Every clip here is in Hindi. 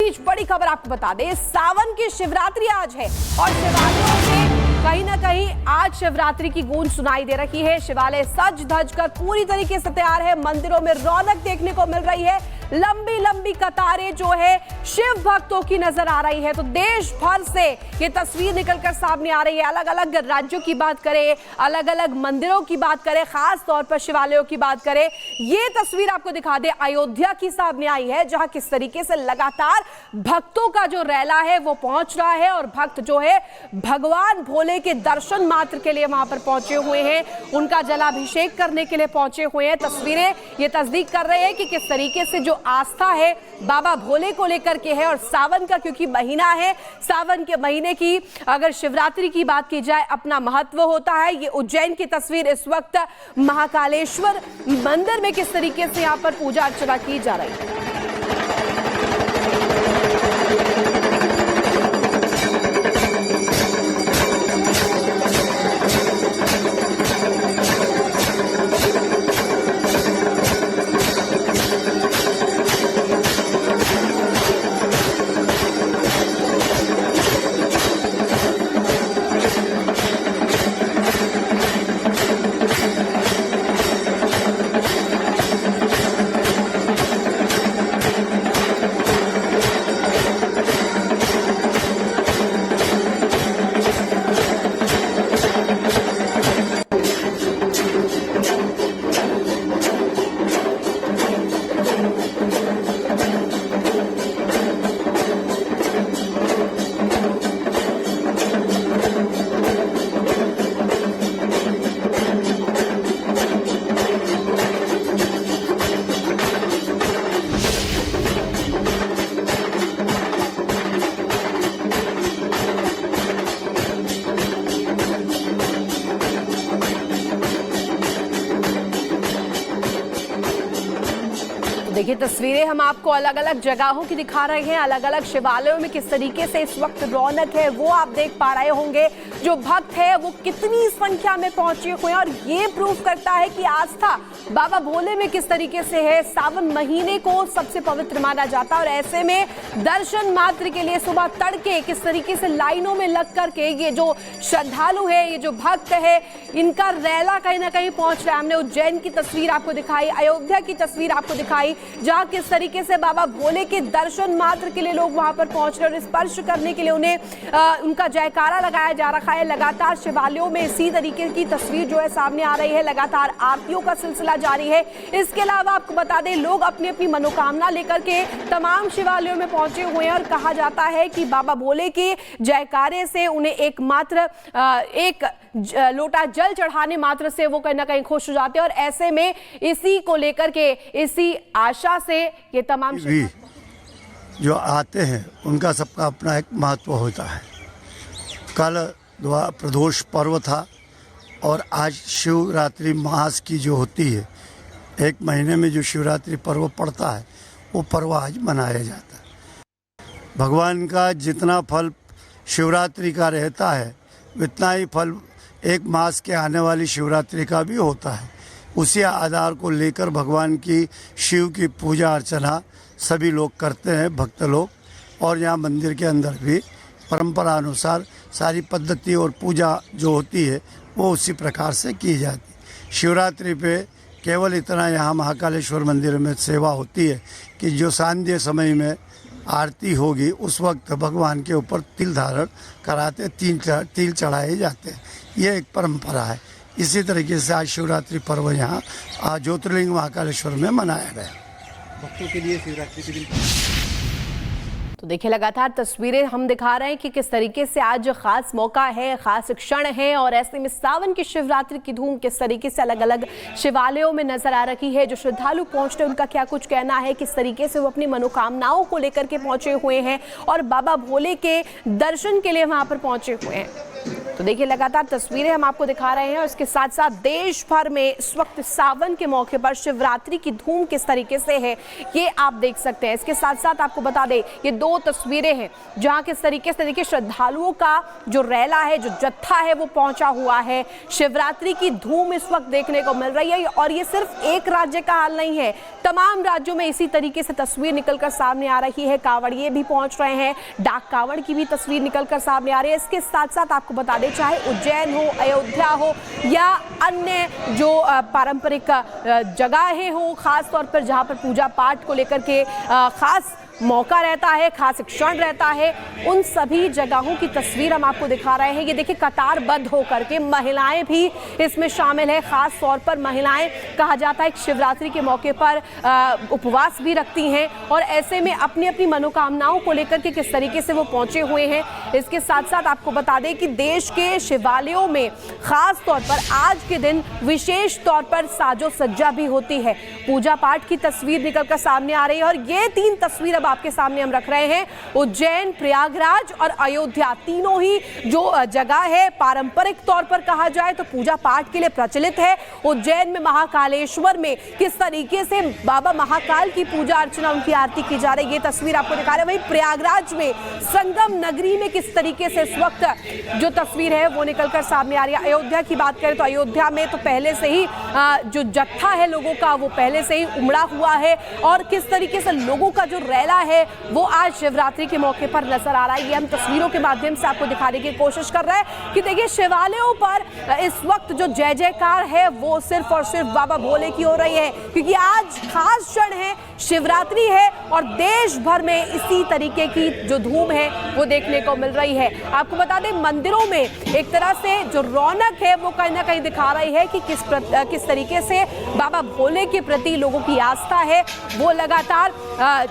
बीच बड़ी खबर आपको बता दें, सावन की शिवरात्रि आज है और शिवालयों में कहीं ना कहीं आज शिवरात्रि की गूंज सुनाई दे रही है। शिवालय सज धज कर पूरी तरीके से तैयार है, मंदिरों में रौनक देखने को मिल रही है, लंबी लंबी कतारें जो है शिव भक्तों की नजर आ रही है। तो देश भर से ये तस्वीर निकलकर सामने आ रही है। अलग अलग राज्यों की बात करें, अलग अलग मंदिरों की बात करें, खास तौर पर शिवालयों की बात करें, ये तस्वीर आपको दिखा दे अयोध्या की सामने आई है, जहां किस तरीके से लगातार भक्तों का जो रैला है वो पहुंच रहा है और भक्त जो है भगवान भोले के दर्शन मात्र के लिए वहां पर पहुंचे हुए हैं, उनका जलाभिषेक करने के लिए पहुंचे हुए हैं। तस्वीरें ये तस्दीक कर रहे हैं कि किस तरीके से जो आस्था है बाबा भोले को लेकर के है। और सावन का क्योंकि महीना है, सावन के महीने की अगर शिवरात्रि की बात की जाए अपना महत्व होता है। ये उज्जैन की तस्वीर इस वक्त महाकालेश्वर मंदिर में किस तरीके से यहां पर पूजा अर्चना की जा रही है। देखिए तस्वीरें हम आपको अलग अलग जगहों की दिखा रहे हैं, अलग अलग शिवालयों में किस तरीके से इस वक्त रौनक है वो आप देख पा रहे होंगे। जो भक्त है वो कितनी संख्या में पहुंचे हुए हैं और ये प्रूफ करता है कि आस्था बाबा भोले में किस तरीके से है। सावन महीने को सबसे पवित्र माना जाता है और ऐसे में दर्शन मात्र के लिए सुबह तड़के किस तरीके से लाइनों में लग करके ये जो श्रद्धालु है, ये जो भक्त है, इनका रैला कहीं ना कहीं पहुंच रहा है। हमने उज्जैन की तस्वीर आपको दिखाई, अयोध्या की तस्वीर आपको दिखाई, जहां किस तरीके से बाबा भोले के दर्शन मात्र के लिए लोग वहां पर पहुंच रहे हैं और स्पर्श करने के लिए उन्हें उनका जयकारा लगाया जा रहा है। लगातार शिवालयों में इसी तरीके की तस्वीर जो है सामने आ रही है, लगातार आरतियों का सिलसिला जारी है। इसके अलावा आपको बता दें लोग अपनी अपनी मनोकामना लेकर के तमाम शिवालयों में पहुंचे हुए हैं और कहा जाता है कि बाबा भोले के जयकारे से उन्हें एक लोटा जल चढ़ाने मात्र से वो कहीं ना कहीं खुश हो जाते हैं और ऐसे में इसी को लेकर के, इसी आशा से ये तमाम जो आते हैं उनका सबका अपना एक महत्व होता है। कल प्रदोष पर्व था और आज शिवरात्रि मास की जो होती है, एक महीने में जो शिवरात्रि पर्व पड़ता है वो पर्व आज मनाया जाता है। भगवान का जितना फल शिवरात्रि का रहता है उतना ही फल एक मास के आने वाली शिवरात्रि का भी होता है। उसी आधार को लेकर भगवान की शिव की पूजा अर्चना सभी लोग करते हैं, भक्त लोग, और यहाँ मंदिर के अंदर भी परंपरा अनुसार सारी पद्धति और पूजा जो होती है वो उसी प्रकार से की जाती है। शिवरात्रि पे केवल इतना यहाँ महाकालेश्वर मंदिर में सेवा होती है कि जो सांध्य समय में आरती होगी उस वक्त भगवान के ऊपर तिल धारण कराते, तिल चढ़ाए जाते हैं। ये एक परंपरा है। इसी तरीके से आज शिवरात्रि पर्व यहाँ ज्योतिर्लिंग महाकालेश्वर में मनाया गया। भक्तों के लिए शिवरात्रि के दिन तो देखिए लगातार तस्वीरें हम दिखा रहे हैं कि किस तरीके से आज खास मौका है, खास क्षण है और ऐसे में सावन की शिवरात्रि की धूम किस तरीके से अलग अलग शिवालयों में नजर आ रही है। जो श्रद्धालु पहुंच रहे हैं उनका क्या कुछ कहना है, किस तरीके से वो अपनी मनोकामनाओं को लेकर के पहुंचे हुए हैं और बाबा भोले के दर्शन के लिए वहां पर पहुंचे हुए हैं। तो देखिए लगातार तस्वीरें हम आपको दिखा रहे हैं और इसके साथ साथ देश भर में इस वक्त सावन के मौके पर शिवरात्रि की धूम किस तरीके से है ये आप देख सकते हैं। इसके साथ साथ आपको बता दें ये दो तस्वीरें हैं जहां किस तरीके से देखिए श्रद्धालुओं का जो रैला है, जो जत्था है वो पहुंचा हुआ है। शिवरात्रि की धूम इस वक्त देखने को मिल रही है और ये सिर्फ एक राज्य का हाल नहीं है, तमाम राज्यों में इसी तरीके से तस्वीर निकलकर सामने आ रही है। कांवड़िए भी पहुंच रहे हैं, डाक कांवड़ की भी तस्वीर निकलकर सामने आ रही है। इसके साथ साथ आपको बता दें चाहे उज्जैन हो, अयोध्या हो या अन्य जो पारंपरिक जगहें हो, खास तौर पर जहां पर पूजा पाठ को लेकर के खास मौका रहता है, खास क्षण रहता है, उन सभी जगहों की तस्वीर हम आपको दिखा रहे हैं। ये देखिए कतारबद्ध होकर के महिलाएं भी इसमें शामिल है। खास तौर पर महिलाएं कहा जाता है कि शिवरात्रि के मौके पर उपवास भी रखती हैं और ऐसे में अपनी अपनी मनोकामनाओं को लेकर के किस तरीके से वो पहुंचे हुए हैं। इसके साथ साथ आपको बता दें कि देश के शिवालयों में खास तौर पर आज के दिन विशेष तौर पर साजो सज्जा भी होती है। पूजा पाठ की तस्वीर निकलकर सामने आ रही है और ये तीन तस्वीर अब आपके सामने हम रख रहे हैं। उज्जैन, प्रयागराज और अयोध्या तीनों ही जो जगह है पारंपरिक तौर पर कहा जाए तो पूजा पाठ के लिए प्रचलित है। उज्जैन में महाकालेश्वर में किस तरीके से बाबा महाकाल की पूजा अर्चना, उनकी आरती की जा रही है, ये तस्वीर आपको दिखा रहे हैं। वहीं प्रयागराज में संगम नगरी में किस तरीके से इस वक्त जो तस्वीर है वो निकलकर सामने आ रही है। अयोध्या की बात करें तो अयोध्या में तो पहले से ही जो जत्था है लोगों का वो पहले से ही उमड़ा हुआ है और किस तरीके से लोगों का जो रैला है वो आज शिवरात्रि के मौके पर नजर आ रहा है। ये हम तस्वीरों के माध्यम से आपको दिखाने की कोशिश कर रहे हैं कि देखिए शिवालयों पर इस वक्त जो जय जयकार है वो सिर्फ और सिर्फ बाबा भोले की हो रही है, क्योंकि आज खास क्षण है, शिवरात्रि है और देश भर में इसी तरीके की जो धूम है वो देखने को मिल रही है। आपको बता दें मंदिरों में एक तरह से जो रौनक है वो कहीं ना कहीं दिखा रही है कि किस तरीके से बाबा भोले के प्रति लोगों की आस्था है वो लगातार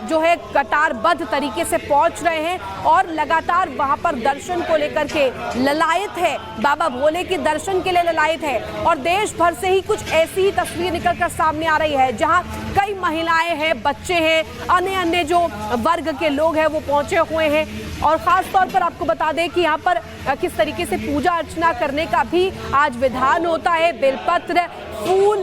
जो है कतारबद्ध तरीके से पहुंच रहे हैं और लगातार वहां पर दर्शन को लेकर के ललायत है, बाबा भोले के दर्शन के लिए ललायत है। और देश भर से ही कुछ ऐसी ही तस्वीर निकलकर सामने आ रही है जहां कई महिलाएं हैं, बच्चे हैं, अन्य जो वर्ग के लोग हैं वो पहुंचे हुए हैं। और खास तौर पर आपको बता दें कि यहाँ पर किस तरीके से पूजा अर्चना करने का भी आज विधान होता है। बेलपत्र, फूल,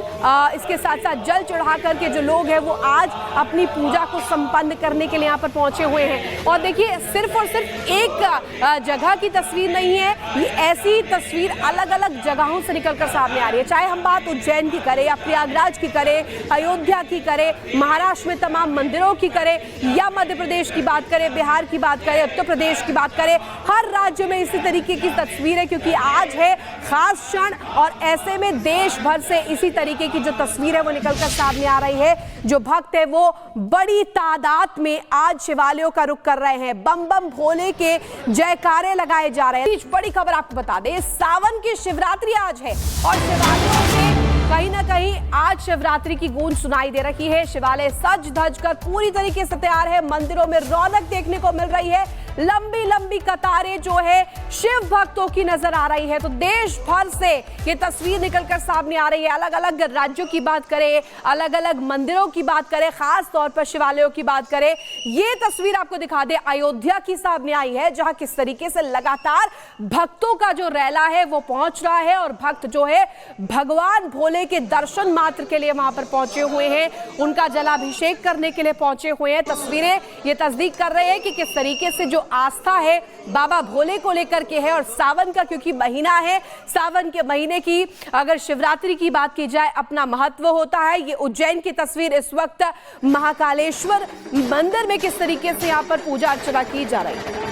इसके साथ साथ जल चढ़ा करके जो लोग हैं वो आज अपनी पूजा को संपन्न करने के लिए यहाँ पर पहुंचे हुए हैं। और देखिए सिर्फ और सिर्फ एक जगह की तस्वीर नहीं है, ये ऐसी तस्वीर अलग अलग जगहों से निकलकर सामने आ रही है। चाहे हम बात उज्जैन की करें या प्रयागराज की करें, अयोध्या की करें, महाराष्ट्र में तमाम मंदिरों की करें या मध्य प्रदेश की बात करें, बिहार की बात करें, उत्तर प्रदेश की बात करें, हर राज्य में इसी तरीके की तस्वीर है क्योंकि आज है खास क्षण और ऐसे में देश भर से इसी तरीके की जो तस्वीर है वो निकलकर सामने आ रही है। जो भक्त है वो बड़ी तादाद में आज शिवालयों का रुख कर रहे हैं, बम बम भोले के जयकारे लगाए जा रहे हैं। बड़ी खबर आपको बता दें, सावन की शिवरात्रि आज है और शिवालयों में कहीं ना कहीं आज शिवरात्रि की गूंज सुनाई दे रही है। शिवालय सज धज कर पूरी तरीके से तैयार है, मंदिरों में रौनक देखने को मिल रही है, लंबी लंबी कतारें जो है शिव भक्तों की नजर आ रही है। तो देश भर से ये तस्वीर निकलकर सामने आ रही है। अलग अलग राज्यों की बात करें, अलग अलग मंदिरों की बात करें, खास तौर पर शिवालयों की बात करें, ये तस्वीर आपको दिखा दे अयोध्या की सामने आई है जहां किस तरीके से लगातार भक्तों का जो रैला है वो पहुंच रहा है और भक्त जो है भगवान भोले के दर्शन मात्र के लिए वहां पर पहुंचे हुए हैं, उनका जलाभिषेक करने के लिए पहुंचे हुए हैं। तस्वीरें ये तस्दीक कर रहे हैं कि किस तरीके से जो आस्था है बाबा भोले को लेकर के है। और सावन का क्योंकि महीना है, सावन के महीने की अगर शिवरात्रि की बात की जाए अपना महत्व होता है। ये उज्जैन की तस्वीर इस वक्त महाकालेश्वर मंदिर में किस तरीके से यहाँ पर पूजा अर्चना की जा रही है।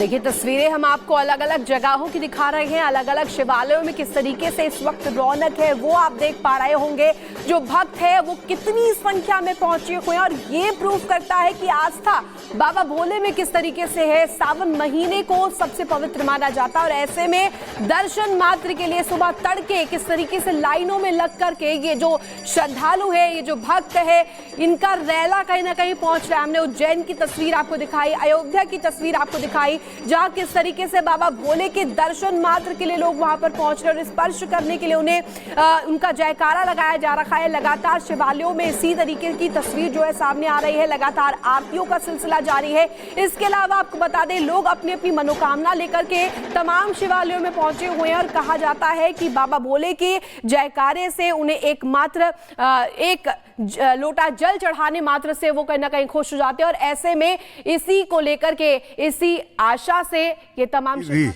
देखिए तस्वीरें हम आपको अलग अलग जगहों की दिखा रहे हैं, अलग अलग शिवालयों में किस तरीके से इस वक्त रौनक है वो आप देख पा रहे होंगे। जो भक्त है वो कितनी संख्या में पहुंचे हुए हैं और ये प्रूफ करता है कि आस्था बाबा भोले में किस तरीके से है। सावन महीने को सबसे पवित्र माना जाता है और ऐसे में दर्शन मात्र के लिए सुबह तड़के किस तरीके से लाइनों में लग करके ये जो श्रद्धालु है, ये जो भक्त है, इनका रैला कहीं ना कहीं पहुंच रहा है। हमने उज्जैन की तस्वीर आपको दिखाई, अयोध्या की तस्वीर आपको दिखाई, जहां किस तरीके से बाबा भोले के दर्शन मात्र के लिए लोग वहां पर पहुंच रहे हैं और स्पर्श करने के लिए उन्हें उनका जयकारा लगाया जा रखा है। लगातार शिवालयों में इसी तरीके की तस्वीर जो है सामने आ रही है। लगातार आरतियों का सिलसिला जारी है। इसके अलावा आपको बता दें, लोग अपनी अपनी मनोकामना लेकर के तमाम शिवालयों में पहुंचे हुए हैं और कहा जाता है कि बाबा भोले के जयकारे से उन्हें एक लोटा जल चढ़ाने मात्र से वो कहीं ना कहीं खुश हो जाते हैं और ऐसे में इसी को लेकर के, इसी आशा से ये तमाम भी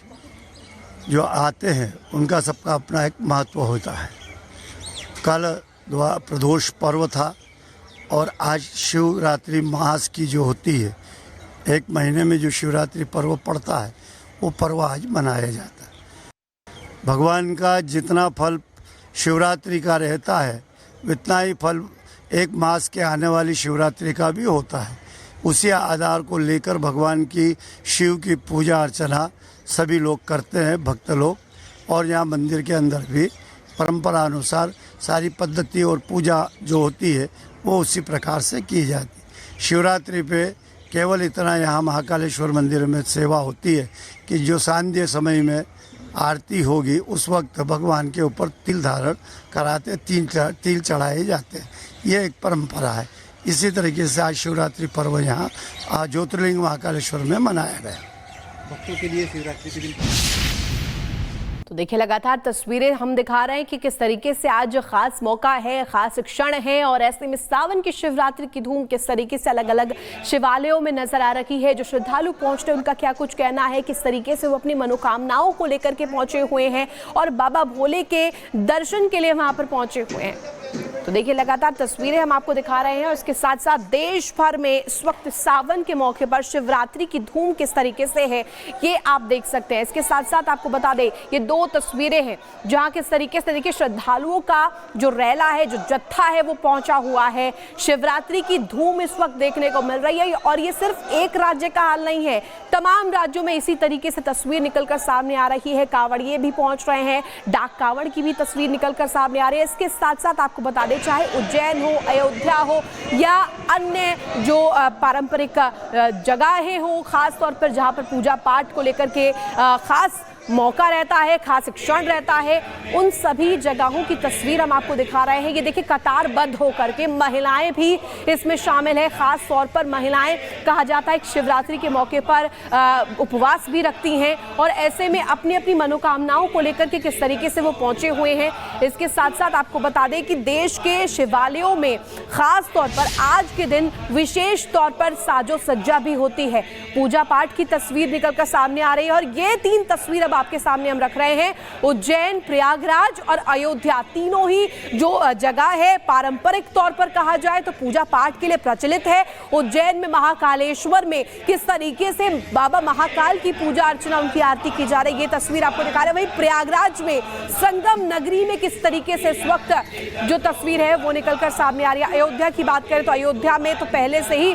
जो आते हैं उनका सबका अपना एक महत्व होता है। कल प्रदोष पर्व था और आज शिवरात्रि मास की जो होती है, एक महीने में जो शिवरात्रि पर्व पड़ता है वो पर्व आज मनाया जाता है। भगवान का जितना फल शिवरात्रि का रहता है उतना ही फल एक मास के आने वाली शिवरात्रि का भी होता है। उसी आधार को लेकर भगवान की, शिव की पूजा अर्चना सभी लोग करते हैं, भक्त लोग। और यहाँ मंदिर के अंदर भी परंपरा अनुसार सारी पद्धति और पूजा जो होती है वो उसी प्रकार से की जाती है। शिवरात्रि पे केवल इतना यहाँ महाकालेश्वर मंदिर में सेवा होती है कि जो सांध्य समय में आरती होगी उस वक्त भगवान के ऊपर तिल धारण कराते, तिल चढ़ाए जाते हैं। ये एक परंपरा है। इसी तरीके से आज शिवरात्रि पर्व यहाँ ज्योतिर्लिंग महाकालेश्वर में मनाया गया। भक्तों के लिए शिवरात्रि के दिन तो देखिए लगातार तस्वीरें हम दिखा रहे हैं कि किस तरीके से आज खास मौका है, खास क्षण है और ऐसे में सावन की शिवरात्रि की धूम किस तरीके से अलग अलग शिवालयों में नजर आ रही है। जो श्रद्धालु पहुंच रहे हैं उनका क्या कुछ कहना है, किस तरीके से वो अपनी मनोकामनाओं को लेकर के पहुंचे हुए हैं और बाबा भोले के दर्शन के लिए वहां पर पहुंचे हुए हैं। तो देखिए लगातार तस्वीरें हम आपको दिखा रहे हैं और इसके साथ साथ देश भर में इस वक्त सावन के मौके पर शिवरात्रि की धूम किस तरीके से है ये आप देख सकते हैं। इसके साथ साथ आपको बता दें, ये दो तस्वीरें हैं जहां किस तरीके से देखिए श्रद्धालुओं का जो रैला है, जो जत्था है वो पहुंचा हुआ है। शिवरात्रि की धूम इस वक्त देखने को मिल रही है और ये सिर्फ एक राज्य का हाल नहीं है, तमाम राज्यों में इसी तरीके से तस्वीर निकलकर सामने आ रही है। कांवड़िए भी पहुंच रहे हैं, डाक कांवड़ की भी तस्वीर निकलकर सामने आ रही है। इसके साथ साथ आपको बता दें, चाहे उज्जैन हो, अयोध्या हो या अन्य जो पारंपरिक जगहें हो, खास तौर पर जहां पर पूजा पाठ को लेकर के खास मौका रहता है, खास क्षण रहता है, उन सभी जगहों की तस्वीर हम आपको दिखा रहे हैं। ये देखिए कतारबद्ध होकर के महिलाएं भी इसमें शामिल है। खास तौर पर महिलाएं कहा जाता है कि शिवरात्रि के मौके पर उपवास भी रखती हैं और ऐसे में अपनी अपनी मनोकामनाओं को लेकर के किस तरीके से वो पहुंचे हुए हैं। इसके साथ साथ आपको बता दें कि देश के शिवालयों में खास तौर पर आज के दिन विशेष तौर पर साजो सज्जा भी होती है। पूजा पाठ की तस्वीर निकलकर सामने आ रही है और ये तीन तस्वीर अब आपके सामने हम रख रहे हैं। उज्जैन, प्रयागराज और अयोध्या, तीनों ही जो जगह है पारंपरिक तौर पर कहा जाए तो पूजा पाठ के लिए प्रचलित है। उज्जैन में महाकालेश्वर में किस तरीके से बाबा महाकाल की पूजा अर्चना, उनकी आरती की जा रही है, ये तस्वीर आपको दिखा रहे हैं। वहीं प्रयागराज में संगम नगरी में किस तरीके से इस वक्त जो तस्वीर है वो निकलकर सामने आ रही है। अयोध्या की बात करें तो अयोध्या में तो पहले से ही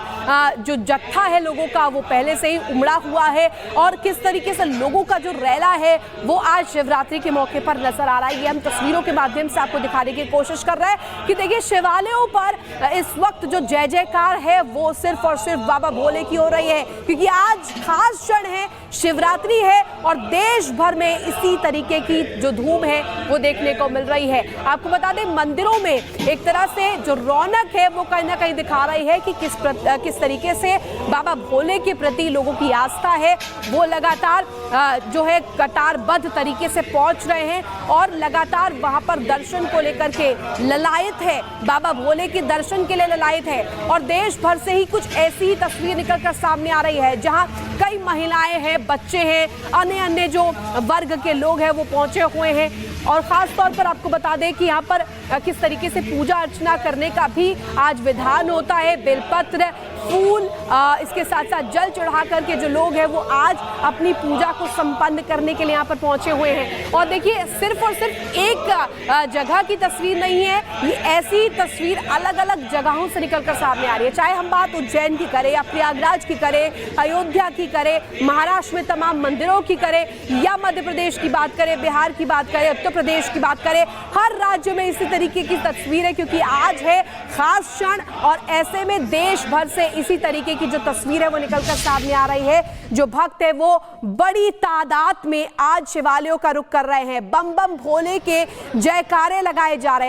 जो जत्था है लोगों का वो पहले से ही उमड़ा हुआ है और किस तरीके से लोगों का जो रैला है वो आज शिवरात्रि के मौके पर नजर आ रहा है। ये हम तस्वीरों के माध्यम से आपको दिखाने की कोशिश कर रहे हैं कि देखिए शिवालयों पर इस वक्त जो जय जयकार है वो सिर्फ और सिर्फ बाबा भोले की हो रही है, क्योंकि आज खास क्षण है, शिवरात्रि है और देश भर में इसी तरीके की जो धूम है वो देखने को मिल रही है। आपको बता दें, मंदिरों में एक तरह से जो रौनक है वो कहीं ना कहीं दिखा रही है कि किस तरीके से बाबा भोले के प्रति लोगों की आस्था है वो लगातार जो है कतारबद्ध तरीके से पहुंच रहे हैं और लगातार वहां पर दर्शन को लेकर के ललायत है, बाबा भोले के दर्शन के लिए ललायत है। और देश भर से ही कुछ ऐसी ही तस्वीर निकलकर सामने आ रही है जहां कई महिलाएं हैं, बच्चे हैं, अन्य जो वर्ग के लोग हैं वो पहुंचे हुए हैं। और खास तौर पर आपको बता दें कि यहाँ पर किस तरीके से पूजा अर्चना करने का भी आज विधान होता है। बेलपत्र, फूल, इसके साथ साथ जल चढ़ा करके जो लोग हैं वो आज अपनी पूजा को संपन्न करने के लिए यहाँ पर पहुंचे हुए हैं। और देखिए, सिर्फ और सिर्फ एक जगह की तस्वीर नहीं है, ये ऐसी तस्वीर अलग अलग जगहों से निकलकर सामने आ रही है। चाहे हम बात उज्जैन की करें या प्रयागराज की करें, अयोध्या की करें, महाराष्ट्र में तमाम मंदिरों की करें, या मध्य प्रदेश की बात करें, बिहार की बात करें, उत्तर प्रदेश की बात करें, हर राज्य में इसी तरीके की तस्वीर है, क्योंकि आज है खास क्षण। और ऐसे में देश भर से इसी तरीके की जो तस्वीर है वो निकलकर सामने आ रही है। जो भक्त है वो बड़ी तादाद में आज शिवालयों का रुख कर रहे हैं। बम बम भोले के जयकारे लगाए जा रहे हैं।